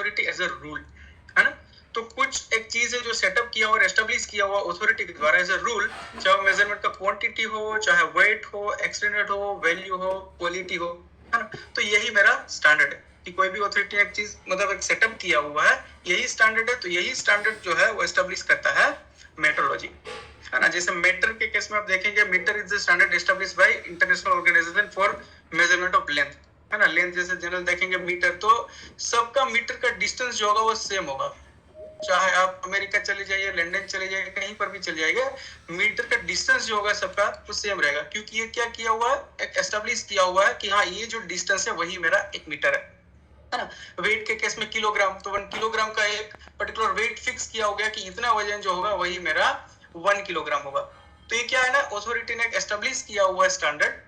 Authority as a rule, है ना। तो कुछ एक चीज है जो सेटअप किया हुआ, एस्टेब्लिश किया हुआ ऑथोरिटी के द्वारा एज अ रूल, चाहे मेजरमेंट का क्वांटिटी हो, चाहे वेट हो, एक्सटेंडेड हो, वैल्यू हो, क्वालिटी हो, है ना। तो यही मेरा स्टैंडर्ड है कि कोई भी ऑथोरिटी एक चीज मतलब एक सेटअप किया हुआ है, यही स्टैंडर्ड है। तो यही स्टैंडर्ड जो है वो एस्टेब्लिश करता है मेट्रोलॉजी, है ना। जैसे मीटर के केस में आप देखेंगे, metre is the standard establish by international organisation for measurement of length, है ना। लेंथ जैसे जनरल देखेंगे मीटर, तो सबका मीटर का डिस्टेंस जो होगा वो सेम होगा, चाहे आप अमेरिका चले जाइए, लंदन चले जाइए, कहीं पर भी चले जाइए, मीटर का डिस्टेंस जो होगा सबका वो सेम रहेगा, क्योंकि ये क्या किया हुआ है, एक एस्टेब्लिश किया हुआ है कि हाँ ये जो डिस्टेंस है वही मेरा 1 मीटर है ना। वेट के केस में किलोग्राम, तो 1 किलोग्राम का एक पर्टिकुलर वेट फिक्स किया हो गया कि इतना वजन जो होगा वही मेरा 1 किलोग्राम होगा। तो ये क्या है ना, ऑथोरिटी ने एस्टेब्लिश किया हुआ स्टैंडर्ड।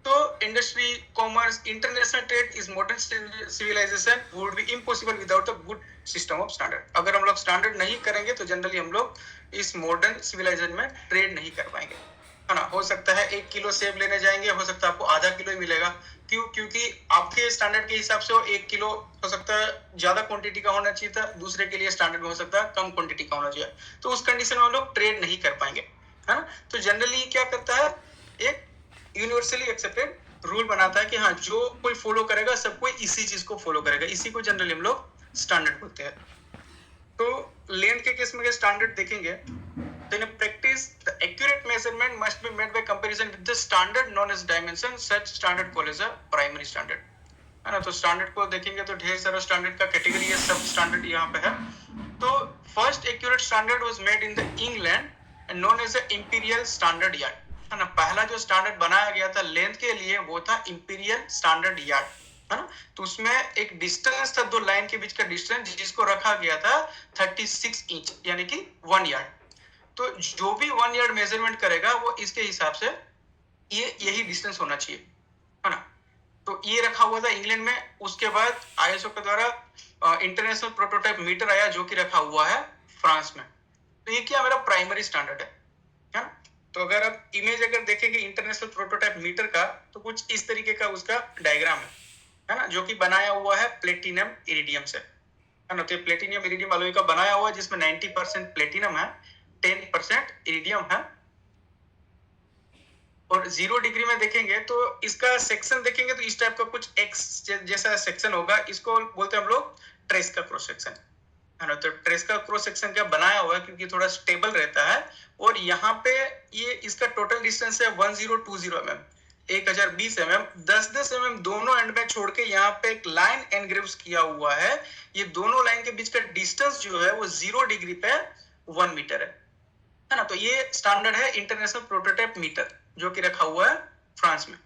तो industry, commerce, international trade is modern civilisation would be impossible without a good system of standard. अगर हम लोग स्टैंडर्ड नहीं करेंगे तो जनरली हम लोग इस मॉडर्न सिविलाइजेशन में ट्रेड नहीं कर पाएंगे, है ना। हो सकता है 1 किलो सेब लेने जाएंगे, हो सकता है आपको आधा किलो ही मिलेगा। क्यों? क्योंकि आपके स्टैंडर्ड के हिसाब से वो 1 किलो हो सकता है ज्यादा क्वांटिटी का होना चाहिए था, दूसरे के लिए स्टैंडर्ड में हो सकता है कम क्वांटिटी का होना चाहिए। तो उस कंडीशन में हम लोग ट्रेड नहीं कर पाएंगे, है ना। तो जनरली क्या करता है, एक यूनिवर्सली एक्सेप्टेड रूल बनाता है कि हाँ जो कोई फॉलो करेगा सब कोई इसी चीज को फॉलो करेगा, इसी को जनरली हम लोग स्टैंडर्ड बोलते हैं। तो लेंथ के केस में स्टैंडर्ड देखेंगे तो in practice the accurate measurement must be made by comparison with the standard known as dimension, such standard called as a primary standard, है ना। तो स्टैंडर्ड को देखेंगे तो ढेर सारा स्टैंडर्ड का कैटेगरी है, सब स्टैंडर्ड यहाँ पे है। तो first accurate standard was made in the England and known as a imperial standard yard, है ना। पहला जो स्टैंडर्ड बनाया गया था लेंथ के लिए वो था इंपीरियल स्टैंडर्ड यार्ड, है ना। तो उसमें एक डिस्टेंस था, दो लाइन के बीच का डिस्टेंस, जिसको रखा गया था 36 इंच यानी कि 1 यार्ड। तो जो भी 1 यार्ड मेजरमेंट करेगा वो इसके हिसाब से ये यही डिस्टेंस होना चाहिए, है ना। तो ये रखा हुआ था इंग्लैंड में। उसके बाद आईएसओ के द्वारा इंटरनेशनल प्रोटोटाइप मीटर आया जो कि रखा हुआ है फ्रांस में। तो ये क्या मेरा प्राइमरी स्टैंडर्ड है ना। तो अगर आप इमेज अगर देखेंगे इंटरनेशनल प्रोटोटाइप मीटर का, तो कुछ इस तरीके का उसका डायग्राम है ना, जो कि बनाया हुआ है प्लेटिनम इरिडियम से, है ना। तो प्लेटिनियम इरिडियम अलॉय का बनाया हुआ है, जिसमें 90% प्लेटिनम है, 10% इरिडियम है। और 0 डिग्री में देखेंगे तो इसका सेक्शन देखेंगे तो इस टाइप का कुछ एक्स जैसा सेक्शन होगा, इसको बोलते हैं हम लोग ट्रेस का क्रॉस सेक्शन, है ना। तो ट्रेस का क्रॉस सेक्शन क्या बनाया हुआ है क्योंकि थोड़ा स्टेबल रहता है। और यहाँ पे ये इसका टोटल डिस्टेंस है 1020 mm, 1020 mm, 10-10 mm दोनों एंड में छोड़ के यहाँ पे एक लाइन एनग्रेव्स किया हुआ है। ये दोनों लाइन के बीच का डिस्टेंस जो है वो 0 डिग्री पे 1 मीटर है ना। तो ये स्टैंडर्ड है इंटरनेशनल प्रोटोटाइप मीटर, जो कि रखा हुआ है फ्रांस में,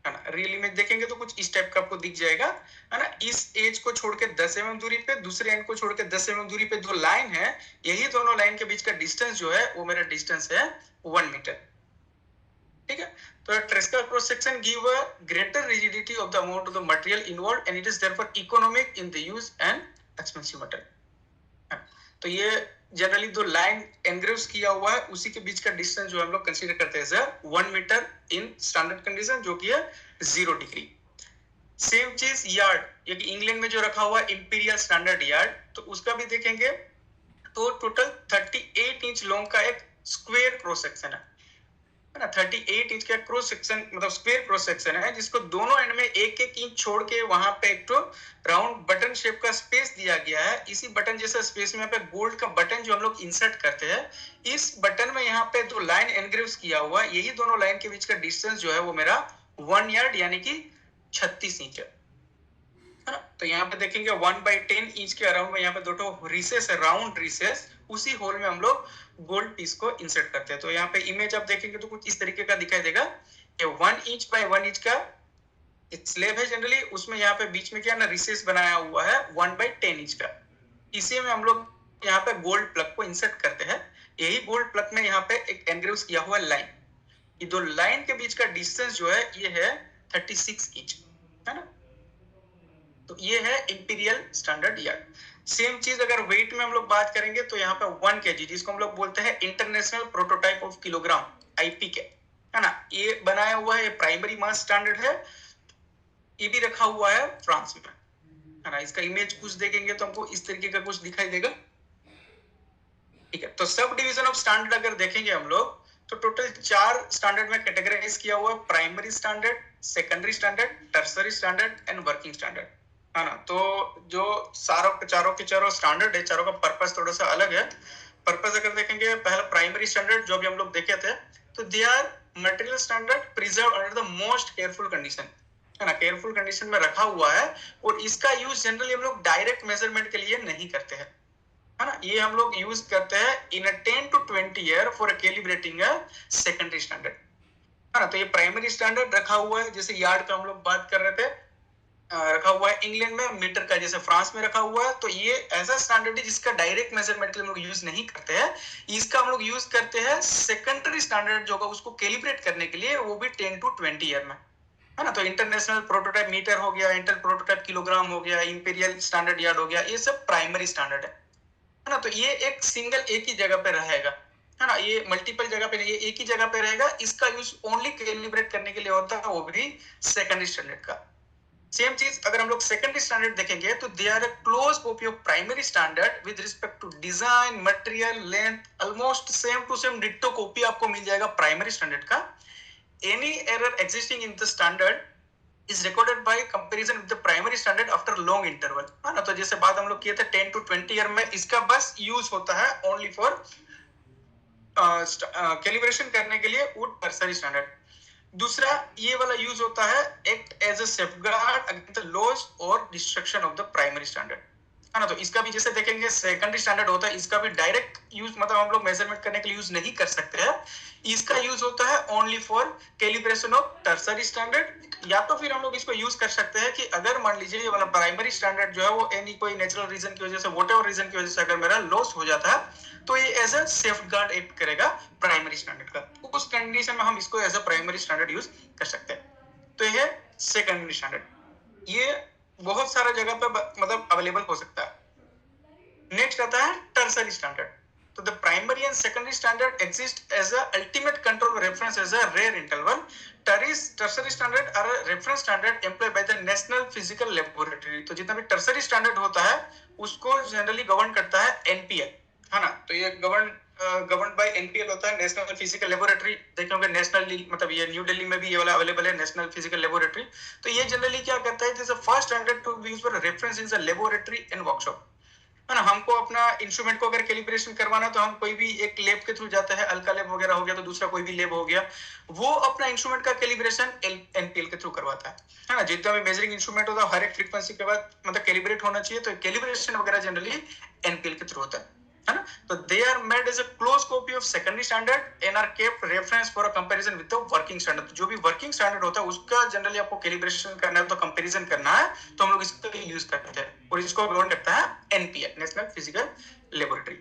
है ना। रियल इमेज देखेंगे तो कुछ इस टाइप का आपको दिख जाएगा, है ना। इस एज को छोड़ के 10 mm दूरी पे, दूसरे एंड को छोड़ के 10 mm दूरी पे दो लाइन है, यही दोनों लाइन के बीच का डिस्टेंस जो है वो मेरा डिस्टेंस है 1 मीटर, ठीक है। तो ट्रेस्का cross section give a greater rigidity of the amount of the material involved and it is therefore economic in the use and expensive material. तो ये जनरली दो लाइन एनग्रेव्स किया हुआ है, उसी के बीच का डिस्टेंस जो हम लोग कंसीडर करते हैं sir 1 metre in standard condition, जो कि है 0 डिग्री। सेम चीज यार्ड, ये कि इंग्लैंड में जो रखा हुआ है इंपीरियल स्टैंडर्ड यार्ड, तो उसका भी देखेंगे तो टोटल 38 इंच लॉन्ग का एक स्क्वायर क्रॉस सेक्शन है ना। 38 इंच का क्रॉस सेक्शन मतलब स्क्वायर क्रॉस सेक्शन है, जिसको दोनों एंड में एक एक इंच छोड़ के वहां पे एक तो राउंड बटन शेप का स्पेस दिया गया है। इसी बटन जैसा स्पेस में यहाँ पे गोल्ड का बटन जो हम लोग इंसर्ट करते हैं, इस बटन में यहाँ पे दो लाइन एनग्रेव्स किया हुआ है, यही दोनों लाइन के बीच का डिस्टेंस जो है वो मेरा 1 यार्ड यानी कि 36 इंच है ना। तो यहाँ पे देखेंगे 1/10 इंच के अराउंड में यहाँ पे दो रिसेस है, राउंड रिसेस, उसी होल में हम लोग गोल्ड पीस को इंसर्ट करते हैं। तो यहाँ पे इमेज आप देखेंगे तो कुछ इस तरीके का दिखाई देगा, ये 1 इंच बाय 1 इंच का एक स्लैब है जनरली, उसमें यहाँ पे बीच में क्या ना रिसेस बनाया हुआ है 1/10 इंच का। इसी में हम लोग यहाँ पे गोल्ड प्लग को इंसर्ट करते हैं। यही गोल्ड प्लग में यहाँ पे एक एनग्रेव्स किया हुआ लाइन, ये दो लाइन के बीच का डिस्टेंस जो है ये है 36 इंच, है ना। तो ये है इंपीरियल स्टैंडर्ड यार्ड। सेम चीज अगर वेट में हम लोग बात करेंगे तो यहाँ पे 1 kg, जिसको हम लोग बोलते हैं international prototype of kilogram IPK, है ना। ये बनाया हुआ है, प्राइमरी मास स्टैंडर्ड है, ये भी रखा हुआ है फ्रांस में। है ना। इसका इमेज कुछ देखेंगे तो हमको इस तरीके का कुछ दिखाई देगा, ठीक है। तो सब डिवीजन ऑफ स्टैंडर्ड अगर देखेंगे हम लोग तो टोटल 4 स्टैंडर्ड में कैटेगराइज किया हुआ, primary standard, secondary standard, tertiary standard and working standard, है ना। तो जो चारों के चारों स्टैंडर्ड है, चारों का पर्पस थोड़ा सा अलग है। पर्पस अगर देखेंगे, पहला प्राइमरी स्टैंडर्ड जो भी हम लोग देखे थे, तो they are material standard preserve under the most careful condition, है ना, केयरफुल कंडीशन में रखा हुआ है। और इसका यूज जनरली हम लोग डायरेक्ट मेजरमेंट के लिए नहीं करते हैं, है ना। ये हम लोग यूज करते हैं in a 10 to 20 year for calibrating a secondary standard, है ना। तो ये प्राइमरी स्टैंडर्ड रखा हुआ है, जैसे यार्ड का हम लोग बात कर रहे थे, रखा हुआ है इंग्लैंड में, मीटर का जैसे फ्रांस में रखा हुआ है। तो ये ऐसा स्टैंडर्ड है जिसका डायरेक्ट मेजरमेंट के लिए हम लोग यूज नहीं करते हैं। इसका हम लोग यूज करते हैं सेकेंडरी स्टैंडर्ड जो होगा उसको कैलिब्रेट करने के लिए, वो भी 10 to 20 ईयर में, है ना। तो इंटरनेशनल प्रोटोटाइप मीटर हो गया, इंटर प्रोटोटाइप किलोग्राम हो गया, इंपीरियल स्टैंडर्ड यार्ड हो गया, ये सब प्राइमरी स्टैंडर्ड है ना। तो ये एक सिंगल एक ही जगह पे रहेगा, है ना, ये मल्टीपल जगह पे नहीं, ये एक ही जगह पे रहेगा। इसका यूज ओनली कैलिब्रेट करने के लिए होता है, वो भी सेकेंडरी स्टैंडर्ड का। सेम चीज अगर हम लोग सेकेंडरी स्टैंडर्ड देखेंगे तो they are a close copy of primary standard with respect to design, material, length, almost same to same ditto copy आपको मिल जाएगा प्राइमरी स्टैंडर्ड का। Any error existing in the standard is recorded by comparison with the primary standard after long interval, है ना। तो जैसे बात हम लोग किए थे 10 to 20 ईयर में, इसका बस यूज होता है ओनली फॉर कैलिब्रेशन करने के लिए वो टर्सरी स्टैंडर्ड। दूसरा ये वाला यूज होता है act as a safeguard against the loss और destruction of the primary standard, है ना। तो इसका भी जैसे देखेंगे सेकेंडरी स्टैंडर्ड होता है, इसका भी डायरेक्ट यूज मतलब हम लोग मेजरमेंट करने के लिए यूज नहीं कर सकते हैं। इसका यूज होता है only for calibration of tertiary standard. या तो फिर हम लोग इसको यूज कर सकते हैं कि अगर मान लीजिए ये वाला प्राइमरी स्टैंडर्ड जो है वो एनी कोई नेचुरल रीजन की वजह से, व्हाटएवर रीजन की वजह से अगर मेरा लॉस हो जाता है तो ये एज अ सेफगार्ड एक्ट करेगा प्राइमरी स्टैंडर्ड का। उस कंडीशन में हम इसको as a primary standard use कर सकते हैं। तो ये सेकेंडरी स्टैंडर्ड, ये बहुत सारा जगह पे मतलब अवेलेबल हो सकता है। नेक्स्ट आता है टर्सरी स्टैंडर्ड। तो the primary and secondary standard exist as a ultimate control reference as a rare interval. Tertiary standard are reference standard employed by the national physical laboratory. तो जितना भी टर्सरी स्टैंडर्ड होता है उसको generally govern करता है NPL, है ना। तो ये गवर्न बाय एनपीएल होता है, नेशनल फिजिकल लेबोरेटरी। देखे होंगे नेशनल, मतलब ये न्यू दिल्ली में भी ये वाला अवेलेबल है, नेशनल फिजिकल लेबोरेटरी। तो ये जनरली क्या करता है, जैसे first standard to be used for reference in the laboratory and workshop, है ना। हमको अपना इंस्ट्रूमेंट को अगर कैलिब्रेशन करवाना तो हम कोई भी एक लैब के थ्रू जाते हैं, अल्का लैब वगैरह हो गया तो दूसरा कोई भी लैब हो गया, वो अपना इंस्ट्रूमेंट का कैलिब्रेशन एनपीएल के थ्रू करवाता है ना। जितना भी मेजरिंग इंस्ट्रूमेंट होता है हर एक फ्रीक्वेंसी के बाद मतलब कैलिब्रेट होना चाहिए, तो कैलिब्रेशन वगैरह जनरली एनपीएल के थ्रू होता है ना। तो they are made as a close copy of secondary standard and are kept reference for a comparison with the working standard. जो भी वर्किंग स्टैंडर्ड होता है उसका जनरली आपको कैलिब्रेशन करना है, तो कंपैरिजन करना है, तो हम लोग इसको यूज करते हैं और इसको गवर्न करता है एनपीएल, नेशनल फिजिकल लेबोरेटरी,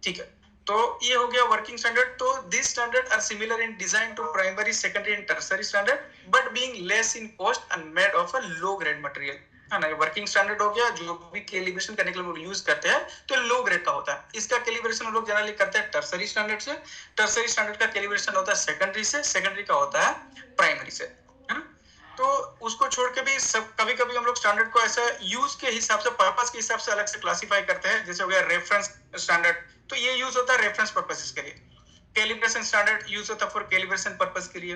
ठीक है। तो ये हो गया वर्किंग स्टैंडर्ड। तो this standard are similar in design to primary, secondary and tertiary standard but being less in cost and made of a low grade material, है ना। वर्किंग स्टैंडर्ड हो गया, जो भी कैलिब्रेशन करने के लिए हम लोग यूज करते हैं तो लो ग्रेड का होता है। इसका कैलिब्रेशन हम लोग जनरली करते हैं टर्सरी स्टैंडर्ड से, टर्सरी स्टैंडर्ड का कैलिब्रेशन होता है सेकेंडरी से, सेकेंडरी का होता है प्राइमरी से, है ना। तो उसको छोड़ के भी सब कभी कभी हम लोग स्टैंडर्ड को ऐसा यूज के हिसाब से, पर्पस के हिसाब से अलग से क्लासिफाई करते हैं। जैसे हो गया रेफरेंस स्टैंडर्ड, तो ये यूज होता है रेफरेंस पर्पसेस के लिए। कैलिब्रेशन स्टैंडर्ड यूज होता है फॉर कैलिब्रेशन पर्पस के लिए।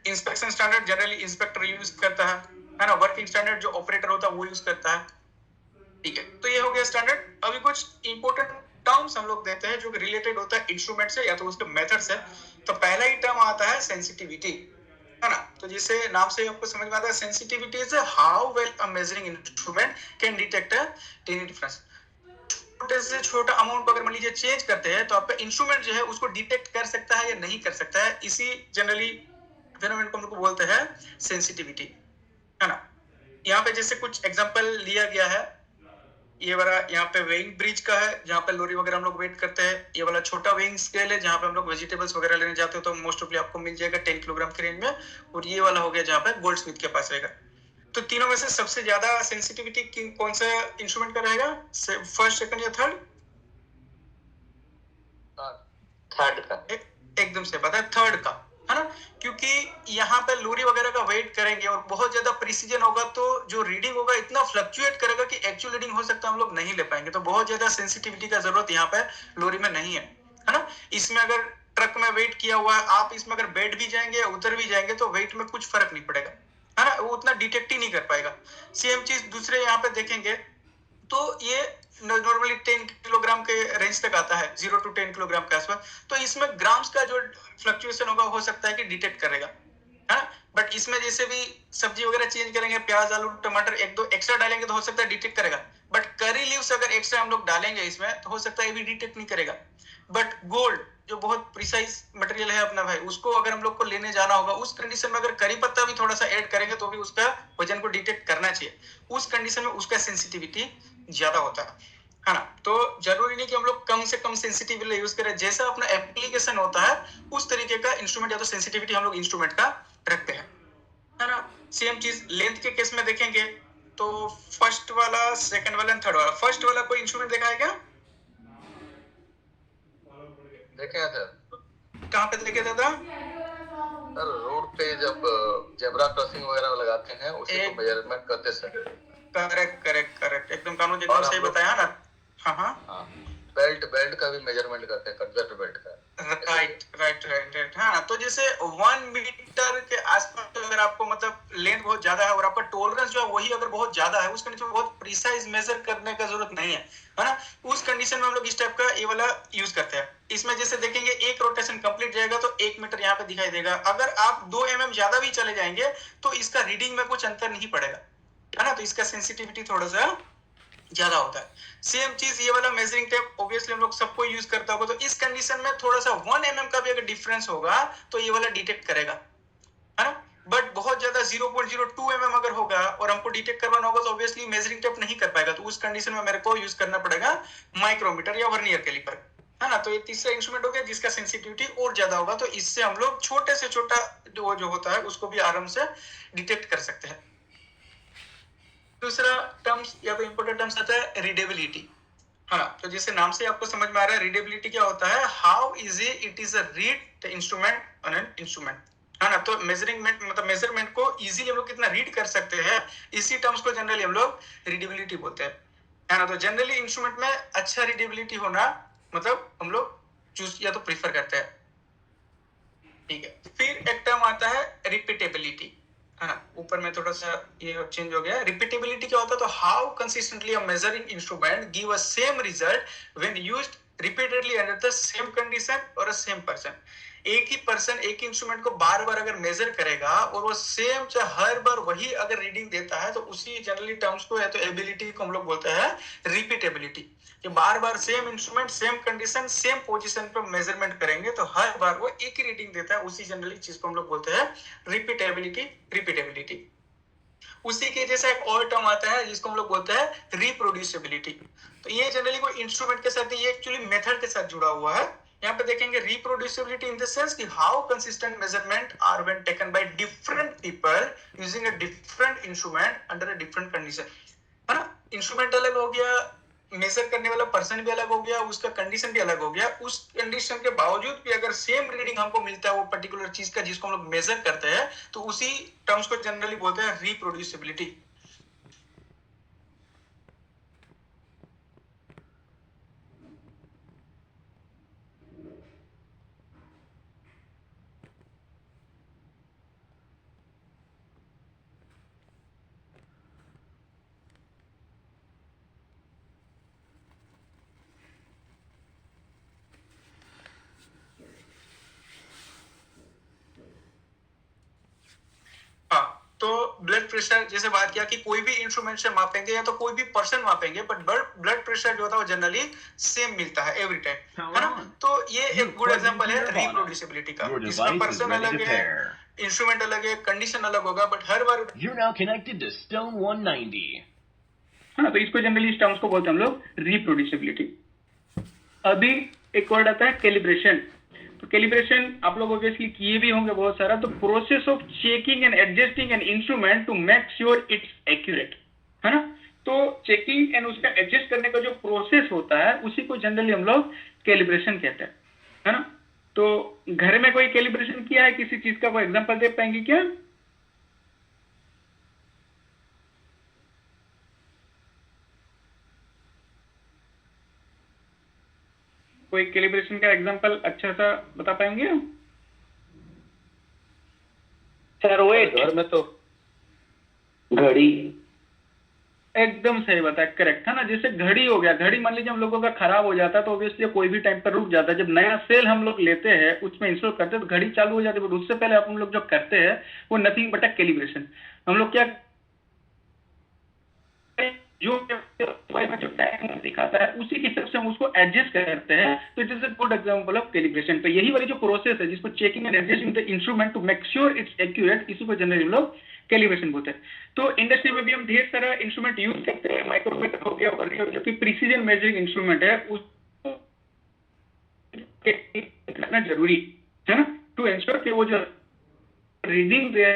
Inspection standard generally inspector use करता है ना। वर्किंग स्टैंडर्ड जो ऑपरेटर होता है वो यूज करता है, ठीक है। तो ये हो गया स्टैंडर्ड। अभी कुछ इंपॉर्टेंट टर्म्स हम लोग देते हैं जो रिलेटेड होता है इंस्ट्रूमेंट से या तो उसके मेथड से। तो पहला ही टर्म आता है सेंसिटिविटी, है ना। तो जिसे नाम से आपको समझ में आता है, sensitivity is how well a measuring instrument can detect a टिनी difference. छोटे से छोटा अमाउंट को अगर मान लीजिए चेंज करते हैं तो आपका इंस्ट्रूमेंट जो है उसको डिटेक्ट कर सकता है या नहीं कर सकता है। इसी जनरली फेनोमेनन को हम लोग बोलते हैं सेंसिटिविटी, है ना। यहाँ पे जैसे कुछ एग्जांपल लिया गया है, ये वाला यहाँ पे वेइंग ब्रिज का है जहाँ पे लोरी वगैरह हम लोग वेट करते हैं। ये वाला छोटा वेइंग स्केल है जहाँ पे हम लोग वेजिटेबल्स वगैरह लेने जाते हो तो मोस्ट ऑफली आपको मिल जाएगा 10 किलोग्राम के रेंज में। और ये वाला हो गया जहाँ पे गोल्ड स्मिथ के पास रहेगा। तो तीनों में से सबसे ज्यादा सेंसिटिविटी कौन सा इंस्ट्रूमेंट का रहेगा, फर्स्ट, सेकंड या थर्ड? थर्ड का एकदम से पता है, थर्ड का, है ना, क्योंकि यहाँ पे लोरी वगैरह का वेट करेंगे और बहुत ज्यादा प्रिसीजन होगा तो जो रीडिंग होगा इतना फ्लक्चुएट करेगा कि एक्चुअल रीडिंग हो सकता है हम लोग नहीं ले पाएंगे, तो बहुत ज्यादा सेंसिटिविटी का जरूरत यहाँ पे लोरी में नहीं है ना। इसमें अगर ट्रक में वेट किया हुआ है, आप इसमें अगर बैठ भी जाएंगे उतर भी जाएंगे तो वेट में कुछ फर्क नहीं पड़ेगा, है ना, वो उतना डिटेक्ट ही नहीं कर पाएगा। सेम चीज दूसरे यहाँ पे देखेंगे तो ये नॉर्मली 10 किलोग्राम के रेंज तक आता है, 0 to 10 किलोग्राम के आसपास, तो इसमें ग्राम्स का जो फ्लक्चुएशन होगा हो सकता है कि डिटेक्ट करेगा, है ना। बट इसमें जैसे भी सब्जी वगैरह चेंज करेंगे, प्याज आलू टमाटर एक दो एक्स्ट्रा डालेंगे तो हो सकता है डिटेक्ट करेगा, बट करी लीव्स अगर एक्स्ट्रा हम लोग डालेंगे इसमें तो हो सकता है ये भी डिटेक्ट नहीं करेगा। बट गोल्ड जो बहुत प्रिसाइज मटेरियल है अपना भाई, उसको अगर हम लोग को लेने जाना होगा, उस कंडीशन में अगर करी पत्ता भी थोड़ा सा ऐड करेंगे तो भी उसका वजन को डिटेक्ट करना चाहिए, उस कंडीशन में उसका सेंसिटिविटी ज्यादा होता है ना। तो जरूरी नहीं कि हम लोग कम से कम सेंसिटिविटी यूज करें, जैसा अपना एप्लीकेशन होता है उस तरीके का इंस्ट्रूमेंट या तो सेंसिटिविटी हम लोग इंस्ट्रूमेंट का रखते हैं, है ना। सेम चीज लेंथ के केस में देखेंगे तो फर्स्ट वाला, सेकंड वाला, थर्ड वाला। फर्स्ट वाला कोई इंस्ट्रूमेंट देखा है क्या? देखे थे। कहाँ पे देखे थे? सर रोड पे जब जेब्रा क्रॉसिंग वगैरह लगाते हैं उसी को मेजरमेंट करते सर। करेक्ट करेक्ट करेक्ट, एकदम कानून एकदम सही बताया ना। हाँ हाँ, बेल्ट का भी मेजरमेंट करते हैं, कन्वर्टर बेल्ट का। राइट राइट राइट राइट, हाँ। तो जैसे 1 मीटर के आसपास अगर आपको मतलब लेंथ बहुत ज्यादा है और आपका टॉलरेंस जो है वही अगर बहुत ज्यादा है, उस कंडीशन में बहुत प्रिसाइज मेजर करने का जरूरत नहीं है ना। उस कंडीशन में हम लोग इस टाइप का ये वाला यूज करते हैं। इसमें जैसे देखेंगे एक रोटेशन कंप्लीट जाएगा तो 1 मीटर यहाँ पे दिखाई देगा। अगर आप 2 mm ज्यादा भी चले जाएंगे तो इसका रीडिंग में कुछ अंतर नहीं पड़ेगा, है ना। तो इसका सेंसिटिविटी थोड़ा सा ज्यादा होता है। सेम चीज ये वाला मेजरिंग टेप ऑब्वियसली हम लोग सबको यूज करता होगा, तो इस कंडीशन में थोड़ा सा 1 mm का भी अगर डिफरेंस होगा तो ये वाला डिटेक्ट करेगा, है ना। बट बहुत ज्यादा 0.02 mm अगर होगा और हमको डिटेक्ट करवाना होगा तो ऑब्वियसली मेजरिंग टेप नहीं कर पाएगा, तो उस कंडीशन में मेरे को यूज करना पड़ेगा माइक्रोमीटर या वर्नियर कैलिपर, है ना। तो ये तीसरा इंस्ट्रूमेंट हो गया जिसका सेंसिटिविटी और ज्यादा होगा, तो इससे हम लोग छोटे से छोटा जो होता है उसको भी आराम से डिटेक्ट कर सकते हैं। दूसरा टर्म्स या तो इंपोर्टेंट टर्म्स आता है रीडेबिलिटी, हाँ। तो जैसे नाम से आपको समझ में आ रहा है रीडेबिलिटी क्या होता है, how easy it is a read the instrument on an instrument, है ना। तो मेजरिंगमेंट मतलब मेजरमेंट को इजीली हम लोग कितना रीड कर सकते हैं, इसी टर्म्स को जनरली हम लोग रीडेबिलिटी बोलते हैं, है ना। तो जनरली इंस्ट्रूमेंट में अच्छा रीडेबिलिटी होना मतलब हम लोग चूज या तो प्रीफर करते हैं, ठीक है। फिर एक टर्म आता है रिपीटेबिलिटी, हाँ। ऊपर में थोड़ा सा ये चेंज हो गया। रिपीटेबिलिटी क्या होता है, तो how consistently a measuring instrument give a same result when used repeatedly under the same condition और अ सेम पर्सन। एक ही पर्सन एक ही इंस्ट्रूमेंट को बार बार अगर मेजर करेगा और वो सेम हर बार वही अगर रीडिंग देता है तो उसी जनरली टर्म्स को या तो एबिलिटी को हम लोग बोलते हैं रिपीटेबिलिटी, कि बार बार same instrument same condition same position पर मेजरमेंट करेंगे तो हर बार वो एक ही रीडिंग देता है, उसी जनरली चीज को हम लोग बोलते हैं रिपीटेबिलिटी। उसी के जैसा एक और टर्म आता है जिसको हम लोग बोलते हैं रिप्रोड्यूसिबिलिटी। तो ये जनरली कोई इंस्ट्रूमेंट के साथ, ये एक्चुअली मेथड के साथ जुड़ा हुआ है। यहाँ पे देखेंगे रिप्रोड्यूसिबिलिटी इन द सेंस कि how consistent measurement are when taken by different people using a different instrument under a different condition, है ना। इंस्ट्रूमेंट अलग हो गया, मेजर करने वाला पर्सन भी अलग हो गया, उसका कंडीशन भी अलग हो गया, उस कंडीशन के बावजूद भी अगर सेम रीडिंग हमको मिलता है वो पर्टिकुलर चीज का जिसको हम लोग मेजर करते हैं, तो उसी टर्म्स को जनरली बोलते हैं रिप्रोड्यूसिबिलिटी। तो ब्लड प्रेशर जैसे बात किया कि कोई भी इंस्ट्रूमेंट से मापेंगे या तो कोई भी पर्सन मापेंगे, बट ब्लड प्रेशर जो होता है वो जनरली सेम मिलता है एवरी टाइम, है ना। तो ये एक गुड एग्जांपल है रिप्रोड्यूसिबिलिटी का। इसमें पर्सन अलग है, इंस्ट्रूमेंट अलग है, कंडीशन अलग होगा, but her bar You're now connected to Stone 190. है ना। तो इसको जनरली इस टर्म्स को बोलते हैं हम लोग रिप्रोड्यूसिबिलिटी। अभी एक वर्ड आता है कैलिब्रेशन। तो कैलिब्रेशन आप लोग ऑब्वियसली किए भी होंगे बहुत सारा। तो process of checking and adjusting an instrument to make sure it's accurate, है ना। तो चेकिंग एंड उसका एडजस्ट करने का जो प्रोसेस होता है उसी को जनरली हम लोग कैलिब्रेशन कहते हैं, है ना। तो घर में कोई कैलिब्रेशन किया है किसी चीज का, कोई एग्जांपल दे पाएंगे क्या? कोई कैलिब्रेशन का एग्जांपल अच्छा सा बता पाएंगे? सर वेट, घर में तो घड़ी। एकदम सही बताया, करेक्ट है ना। जैसे घड़ी हो गया, घड़ी मान लीजिए हम लोगों का खराब हो जाता है तो ऑब्वियसली कोई भी टाइम पर रुक जाता है। जब नया सेल हम लोग लेते हैं उसमें इंस्टॉल करते हैं तो घड़ी चालू हो जाती है, बट उससे पहले हम लोग जो करते हैं वो नथिंग बट कैलिब्रेशन। हम लोग क्या जो जो टाइम दिखाता है उसी के हिसाब से हम उसको एडजस्ट करते हैं, तो it is a good example of calibration. तो यही वाली जो प्रोसेस है जिसको checking and adjusting the instrument to make sure it's accurate, इसी को जनरली लोग कैलिब्रेशन बोलते हैं। तो इंडस्ट्री में भी हम ढेर सारा इंस्ट्रूमेंट यूज करते हैं, माइक्रोमीटर हो गया, वर्नियर, जो कि प्रिसीजन मेजरिंग इंस्ट्रूमेंट है, उसको रखना जरूरी है ना, टू इंश्योर कि वो जो रीडिंग है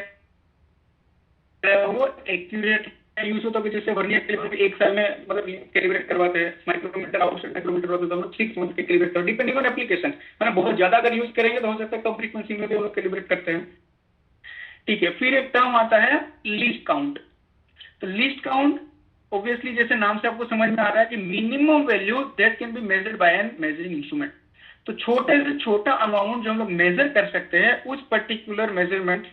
वो एक्यूरेट यूज होता है। जैसे वर्नियर कैलिब्रेटर एक साल में मतलब कैलिब्रेट करवाते हैं, माइक्रोमीटर आउटसाइड माइक्रोमीटर होता है तो हम लोग 6 मंथ के कैलिब्रेट करते हैं, डिपेंडिंग ऑन एप्लीकेशन। मतलब बहुत ज्यादा अगर यूज करेंगे तो हो सकता है कम फ्रीक्वेंसी में भी हम लोग कैलिब्रेट करते हैं। ठीक है, फिर एक टर्म आता है लीस्ट काउंट। तो लीस्ट काउंट ऑब्वियसली जैसे नाम से आपको समझ में आ रहा है कि minimum value that can be measured by an measuring instrument. तो छोटे से छोटा अमाउंट जो हम लोग मेजर कर सकते हैं उस पर्टिकुलर मेजरमेंट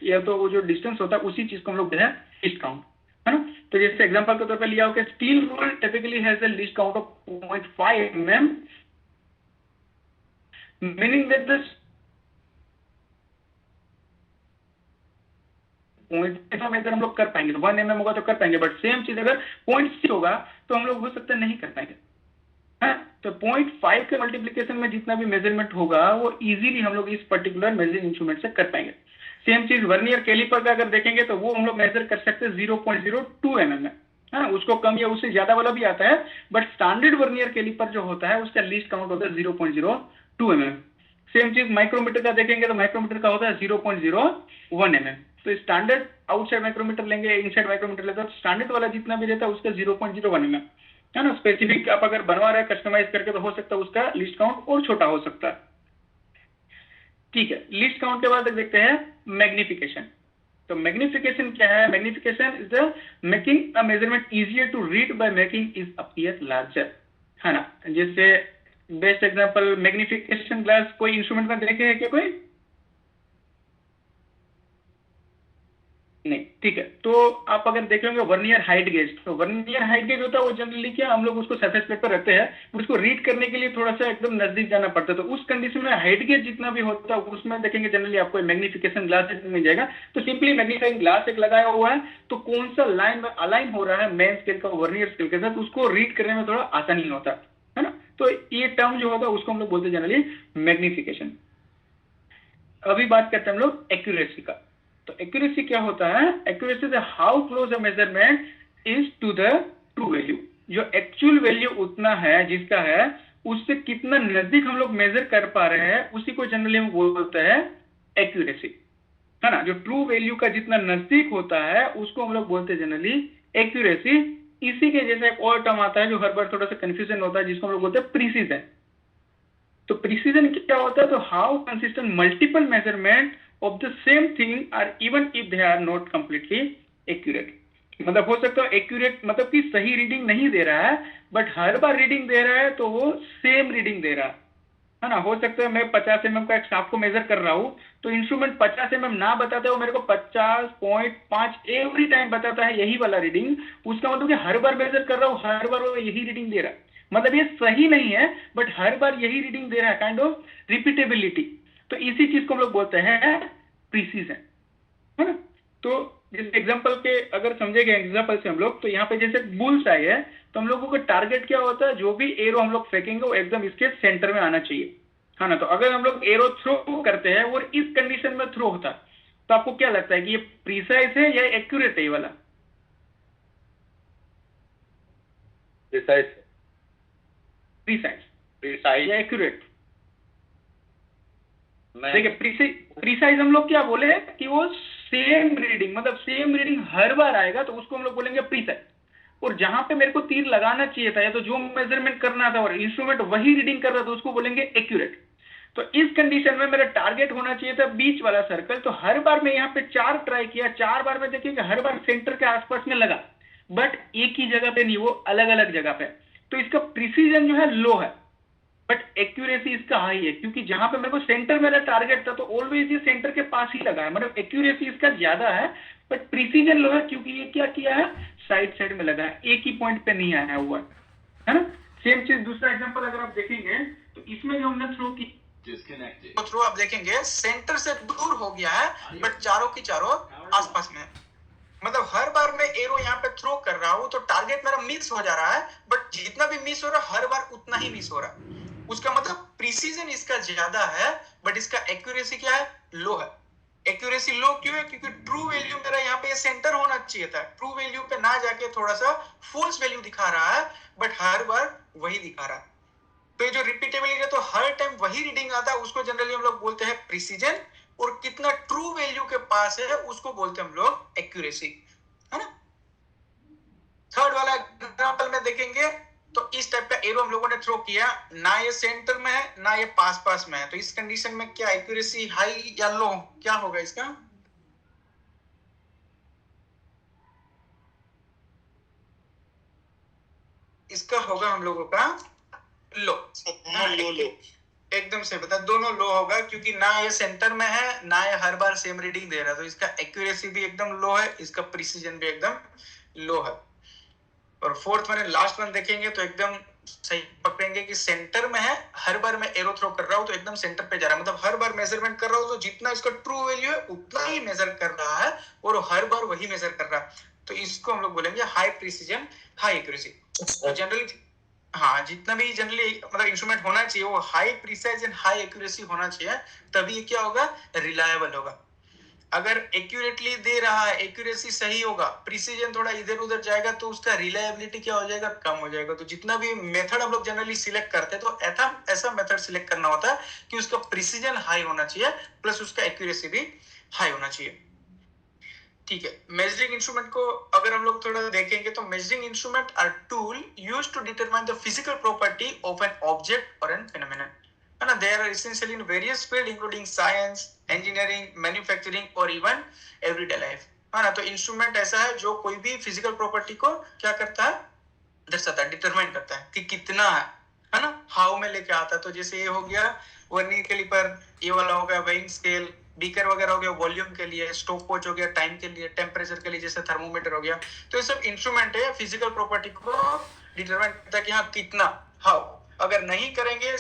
या तो वो जो डिस्टेंस होता है उसी चीज को हम लोग लीस्ट काउंट, है ना। तो जैसे एग्जांपल के तौर पर लिया हो कि steel rule typically has a least count of 0.5 mm, meaning that the measure हम लोग कर पाएंगे तो 1 mm होगा तो कर पाएंगे, बट सेम चीज अगर 0.6 होगा तो हम लोग हो सकता है नहीं कर पाएंगे, है। तो 0.5 के मल्टीप्लीकेशन में जितना भी मेजरमेंट होगा वो इजीली हम लोग इस पर्टिकुलर मेजरिंग इंस्ट्रूमेंट से कर पाएंगे। सेम चीज वर्नियर कैलिपर का अगर देखेंगे तो वो हम लोग मेजर कर सकते हैं 0.02 mm में, हाँ, उसको कम या उससे ज्यादा वाला भी आता है, बट स्टैंडर्ड वर्नियर कैलिपर जो होता है उसका लीस्ट काउंट होता है 0.02 mm। सेम चीज माइक्रोमीटर का देखेंगे तो माइक्रोमीटर का होता है 0.01 mm। तो स्टैंडर्ड आउटसाइड माइक्रोमीटर लेंगे, इनसाइड माइक्रोमीटर लेंगे, तो स्टैंडर्ड वाला जितना भी रहता है उसका 0.01 mm, है ना। स्पेसिफिक आप अगर बनवा रहे हैं कस्टमाइज करके तो हो सकता है उसका लिस्ट काउंट और छोटा हो सकता है। ठीक है, लिस्ट काउंट के बाद देखते हैं मैग्निफिकेशन। तो मैग्निफिकेशन क्या है? Magnification is the making a measurement easier to read by making it appear larger, है ना। जैसे बेस्ट एग्जांपल मैग्निफिकेशन ग्लास कोई इंस्ट्रूमेंट में देखे हैं क्या कोई? नहीं, ठीक है। तो आप अगर देखेंगे वर्नियर हाइट गेज, तो वर्नियर हाइट गेज होता है वो जनरली क्या हम लोग उसको सरफेस प्लेट पर रखते हैं, उसको रीड करने के लिए थोड़ा सा एकदम नजदीक जाना पड़ता है। तो उस कंडीशन में हाइट गेज जितना भी होता है उसमें देखेंगे जनरली आपको मैग्निफिकेशन ग्लास मिल जाएगा। तो सिंपली मैग्नीफाइंग ग्लास एक लगाया हुआ है तो कौन सा लाइन में अलाइन हो रहा है मेन स्केल का वर्नियर स्केल के साथ, उसको रीड करने में थोड़ा आसानी होता है ना। तो ये टर्म जो होता है उसको हम लोग बोलते हैं जनरली मैग्निफिकेशन। अभी बात करते हैं हम लोग एक्यूरेसी का। तो एक्यूरेसी क्या होता है? Accuracy is how close a measurement is to the true value. जो एक्चुअल वैल्यू उतना है जिसका है उससे कितना नजदीक हम लोग मेजर कर पा रहे हैं उसी को जनरली हम बोलते हैं एक्यूरेसी, है ना। जो ट्रू वैल्यू का जितना नजदीक होता है उसको हम लोग बोलते हैं जनरली एक्यूरेसी। इसी के जैसे एक और टर्म आता है जो हर बार थोड़ा सा कंफ्यूजन होता है जिसको हम लोग बोलते हैं प्रिसीजन। तो प्रिसीजन क्या होता है? तो how consistent multiple measurement of the same thing are even if they are not completely accurate। मतलब हो सकता है एक्यूरेट मतलब कि सही रीडिंग नहीं दे रहा है बट हर बार रीडिंग दे रहा है तो वो सेम रीडिंग दे रहा है ना। हो सकता है मैं 50 mm का एक सांप को मेजर कर रहा हूं तो इंस्ट्रूमेंट 50 mm ना बताते हो मेरे को 50.5 एवरी टाइम बताता है यही वाला रीडिंग। उसका मतलब कि हर बार मेजर कर रहा हूं हर बार वो यही रीडिंग दे रहा है, मतलब ये सही नहीं है बट हर बार यही रीडिंग दे रहा है, काइंड ऑफ रिपीटेबिलिटी। तो इसी चीज को हम लोग बोलते हैं प्रिसीजन, है ना। तो जैसे एग्जांपल के अगर समझेंगे एग्जांपल से हम लोग, तो यहाँ पे जैसे बुल्स आई है तो हम लोगों का टारगेट क्या होता है? जो भी एरो हम लोग फेंकेंगे वो एकदम इसके सेंटर में आना चाहिए, है ना। तो अगर हम लोग एरो थ्रो करते हैं और इस कंडीशन में थ्रो होता है तो आपको क्या लगता है कि ये प्रिसाइज है या एक्यूरेट है? ये वाला प्रिसाइज या एक्यूरेट? देखिए प्रिसाइज हम लोग क्या बोले कि वो सेम रीडिंग मतलब सेम रीडिंग हर बार आएगा तो उसको हम लोग बोलेंगे प्रिसाइज। और जहां पे मेरे को तीर लगाना चाहिए था या तो जो मेजरमेंट करना था और इंस्ट्रूमेंट वही रीडिंग कर रहा था उसको बोलेंगे एक्यूरेट। तो इस कंडीशन में मेरा टारगेट होना चाहिए था बीच वाला सर्कल। तो हर बार मैं यहाँ पे 4 ट्राई किया, 4 बार में देखिए कि हर बार सेंटर के आसपास में लगा, बट एक ही जगह पे नहीं, वो अलग अलग जगह पे। तो इसका प्रिसीजन जो है लो है, बट एक्यूरेसी इसका हाई है, क्योंकि जहां पे मेरे को सेंटर मेरा टारगेट था तो ऑलवेज ये सेंटर के पास ही लगा है, मतलब एक्यूरेसी इसका ज्यादा है, बट प्रिसीजन लो है, क्योंकि ये क्या किया है, साइड साइड में लगा है, एक ही पॉइंट पे नहीं आया हुआ है ना। सेम चीज दूसरा एग्जांपल अगर आप देखेंगे तो इसमें जो हमने थ्रो की Disconnected. तो थ्रो आप देखेंगे सेंटर से दूर हो गया है, बट चारों की चारों आसपास में है। मतलब हर बार मैं एरो यहाँ पे थ्रो कर रहा हूँ तो टारगेट मेरा मिस हो जा रहा है, बट जितना भी मिस हो रहा है हर बार उतना ही मिस हो रहा है। उसका मतलब प्रिसीजन इसका ज्यादा है, बट इसका एक्यूरेसी क्या है, लो है। एक्यूरेसी लो क्यों है, क्योंकि ट्रू वैल्यू मेरा यहाँ पे सेंटर होना चाहिए था, ट्रू वैल्यू पे ना जाके थोड़ा सा फॉल्स वैल्यू दिखा रहा है, बट हर बार वही दिखा रहा है। तो ये जो रिपीटेबिलिटी है, तो हर टाइम वही रीडिंग आता है, उसको जनरली हम लोग बोलते हैं प्रिसीजन, और कितना ट्रू वैल्यू के पास है उसको बोलते हैं हम लोग एक्यूरेसी, है ना। थर्ड वाला एग्जांपल में देखेंगे तो इस टाइप का एरो हम लोगों ने थ्रो किया, ना ये सेंटर में है ना ये पास पास में है, तो इस कंडीशन में क्या एक्यूरेसी हाई या लो, क्या होगा इसका, इसका होगा हम लोगों का लो। लो एकदम से बता, दोनों लो होगा, क्योंकि ना ये सेंटर में है ना ये हर बार सेम रीडिंग दे रहा है, तो इसका एक्यूरेसी भी एकदम लो है, इसका प्रिसीजन भी एकदम लो है। और फोर्थ वन लास्ट वन देखेंगे तो एकदम सही पकड़ेंगे कि सेंटर में है, हर बार मैं एरो थ्रो कर रहा हूं तो एकदम सेंटर पे जा रहा है, मतलब हर बार मेजरमेंट कर रहा हूं तो जितना इसका ट्रू वैल्यू है उतना ही मेजर कर रहा है, और हर बार वही मेजर कर रहा है, तो इसको हम लोग बोलेंगे हाई प्रिसीजन हाई एक्यूरेसी। तो जनरली हाँ, जितना भी जनरली मतलब इंस्ट्रूमेंट होना चाहिए वो high precise and high accuracy होना चाहिए, तभी क्या होगा, रिलायबल होगा। अगर एक्यूरेटली दे रहा है, एक्यूरेसी सही होगा, प्रिसीजन थोड़ा इधर उधर जाएगा, तो उसका रिलायबिलिटी क्या हो जाएगा, कम हो जाएगा। तो जितना भी मेथड हम लोग जनरली सिलेक्ट करते हैं तो ऐसा मेथड सिलेक्ट करना होता है कि उसका प्रिसीजन हाई होना चाहिए प्लस उसका एक्यूरेसी भी हाई होना चाहिए। ठीक है, मेजरिंग इंस्ट्रूमेंट को अगर हम लोग थोड़ा देखेंगे तो measuring instrument are tool used to determine the physical property of an object और एन फेनोमेनन, है ना। There are essentially in various field including science, engineering, manufacturing और इवन एवरीडे लाइफ, है ना। तो इंस्ट्रूमेंट ऐसा है जो कोई भी फिजिकल प्रॉपर्टी को क्या करता है, दर्शाता है, डिटरमाइन करता है कि कितना है ना, हाउ में लेके आता है। तो जैसे ये हो गया वर्नियर कैलिपर, ये वाला हो गया वेइंग स्केल, बीकर वगैरह हो गया वॉल्यूम के लिए, स्टॉप वॉच हो गया टाइम के लिए, टेम्परेचर के लिए जैसे थर्मोमीटर हो गया। तो ये सब इंस्ट्रूमेंट है, फिजिकल प्रॉपर्टी को डिटरमाइन करता है कि हाँ कितना, हाउ। अगर नहीं करेंगे